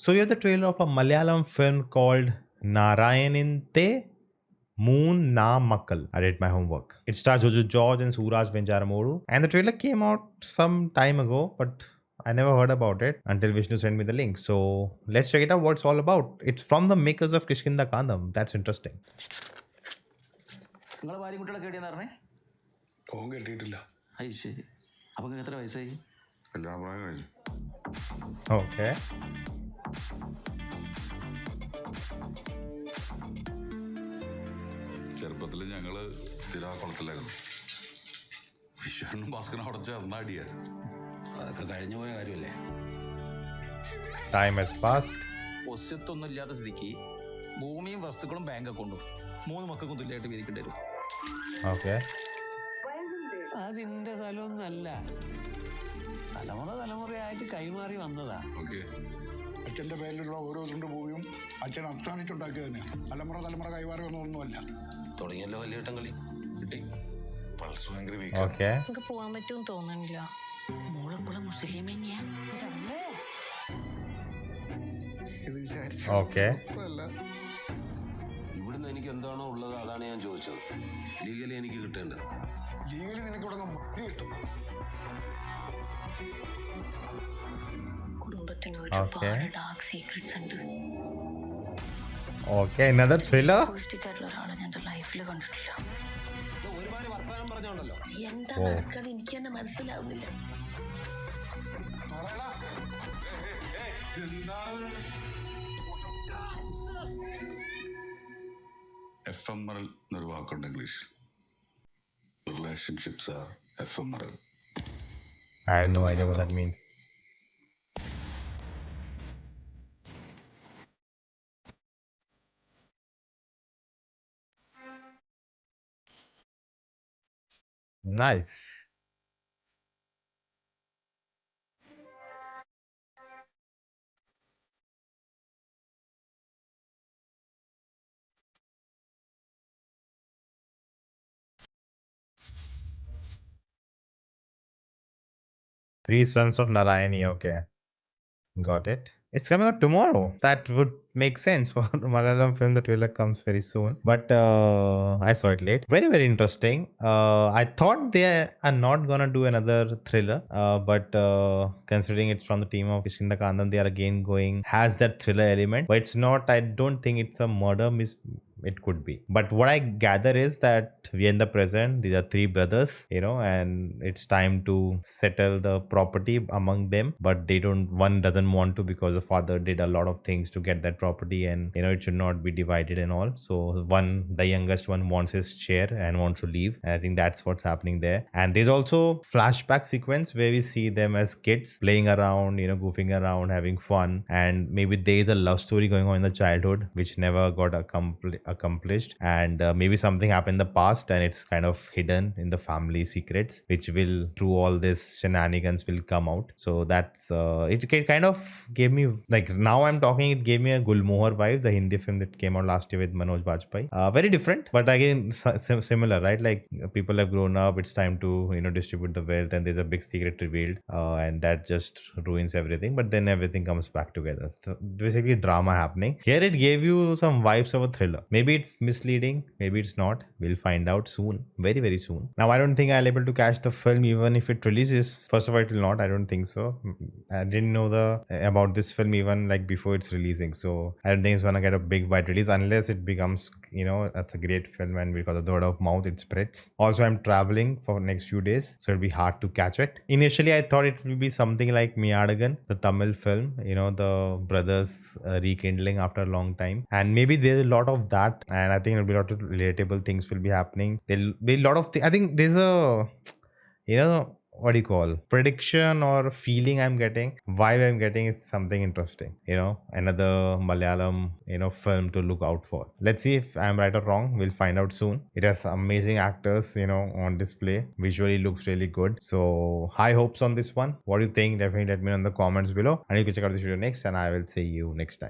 So you have the trailer of a Malayalam film called Narayaninte Moon Na Makkal. I did my homework. It stars Jojo George and Suraj Venjaramodu. And the trailer came out some time ago, but I never heard about it until Vishnu sent me the link. So let's check it out what it's all about. It's from the makers of Kishkinda Kandam. That's interesting. നിങ്ങളെ ഭാര്യ കുട്ടികളൊക്കെ എവിടെയാന്ന് പറഞ്ഞേ? ഓൻ കെട്ടിയിട്ടില്ല. അത് ശരി. അപ്പൊ നിങ്ങൾക്ക് എത്ര വയസ്സായി? കല്യാണ പ്രായം കഴിഞ്ഞു. Okay. ചെറുപ്പത്തിൽ ഞങ്ങള് സ്ഥിരം ആ കുളത്തിലായിരുന്നു. വിശ്വനും ഭാസ്കരനും അവിടെ ചേർന്നാടിയ. അതൊക്കെ കഴിഞ്ഞു പോയ കാര്യമല്ലേ. Time has passed. ഒസ്യത്തൊന്നും ഇല്ലാത്ത സ്ഥിതിക്ക് ഭൂമിയും വസ്തുക്കളും ബാങ്ക് അക്കൗണ്ടും 3 മക്കൾക്കും തുല്യമായിട്ട് വിധിക്കേണ്ടി വരും. Okay. അതിന്റെ സ്ഥലമൊന്നുമല്ല, തലമുറയായിട്ട് കൈമാറി വന്നതാ. ഓക്കെ. അച്ഛൻ്റെ പേരിലുള്ള ഓരോ തുണ്ട് ഭൂമിയും അച്ഛൻ അധ്വാനിച്ചുണ്ടാക്കിയത് തന്നെയാണ്. തലമുറ കൈമാറി വന്നതൊന്നുമല്ല. തുടങ്ങിയല്ലോ വലിയ വട്ടം കളി. കിട്ടി. പൾസ് ഭയങ്കര വീക്ക്. Okay. നമുക്ക് പോവാൻ പറ്റുമെന്ന് തോന്നുന്നില്ല. മോളെപ്പോഴും മുസ്ലിം തന്നെയാ. ഇത് വിചാരിച്ച Okay. ഇവിടുന്ന് എനിക്ക് എന്താണോ ഉള്ളത് അതാണ് ഞാൻ ചോദിച്ചത്. ലീഗലി എനിക്ക് കിട്ടേണ്ടത്. ലീഗലി നിനക്ക് ഇവിടെ മതി കിട്ടും. കുടുംബത്തിന് Okay. ഒരുപാട് ഡാർക്ക് സീക്രറ്റ്സ് ഉണ്ട്. Okay. Another thriller. പോസ്റ്റിക്കായിട്ടുള്ള ഒരാളെ ഞാൻ എൻ്റെ ലൈഫിൽ കണ്ടിട്ടില്ല. ഒരുപാട് വർത്തമാനം പറഞ്ഞോണ്ടല്ലോ. എന്താ നടക്കാന്ന് എനിക്ക് തന്നെ മനസ്സിലാവുന്നില്ല. പറയടാ. എഫെമറൽ എന്നൊരു വാക്കുണ്ട് ഇംഗ്ലീഷിൽ. Relationships are ephemeral. I have no idea what that means. Nice. Three Sons of Narayani. Okay. Got it. It's coming out tomorrow. That would make sense for the Malayalam film. The trailer comes very soon. But I saw it late. Very, very interesting. I thought they are not gonna do another thriller. But considering it's from the team of Kishkinda Kandam, they are again going, has that thriller element. But it's not, I don't think it's a murder it could be. But what I gather is that we are in the present. These are 3 brothers, and it's time to settle the property among them. But one doesn't want to because the father did a lot of things to get that property, and it should not be divided and all. So the youngest one wants his share and wants to leave. And I think that's what's happening there. And there's also flashback sequence where we see them as kids playing around, goofing around, having fun. And maybe there's a love story going on in the childhood which never got accomplished, and maybe something happened in the past and it's kind of hidden in the family secrets, which will, through all this shenanigans, will come out. So that's it kind of gave me, like, now I'm talking, it gave me a Gulmohar vibe, the Hindi film that came out last year with Manoj Bajpayee. Very different, but again similar, right? Like, people have grown up, it's time to distribute the wealth, and there's a big secret revealed, and that just ruins everything, but then everything comes back together. So basically drama happening here. It gave you some vibes of a thriller. Maybe it's misleading, maybe it's not. We'll find out soon, very, very soon. Now, I don't think I'll able to catch the film even if it releases. First of all, it will not. I don't think so. I didn't know about this film even like before it's releasing. So I don't think it's gonna get a big wide release unless it becomes, that's a great film, and because of the word of mouth, it spreads. Also, I'm traveling for next few days, so it'll be hard to catch it. Initially, I thought it will be something like Miyadagan, the Tamil film, the brothers rekindling after a long time, and maybe there's a lot of that, and I think there'll be a lot of relatable things will be happening. There'll be a lot of things. I think there's a, what do you call, prediction or feeling I'm getting, vibe I'm getting is something interesting. Another Malayalam, film to look out for. Let's see if I'm right or wrong. We'll find out soon. It has amazing actors, on display. Visually looks really good. So high hopes on this one. What do you think? Definitely let me know in the comments below. And you can check out this video next, and I will see you next time.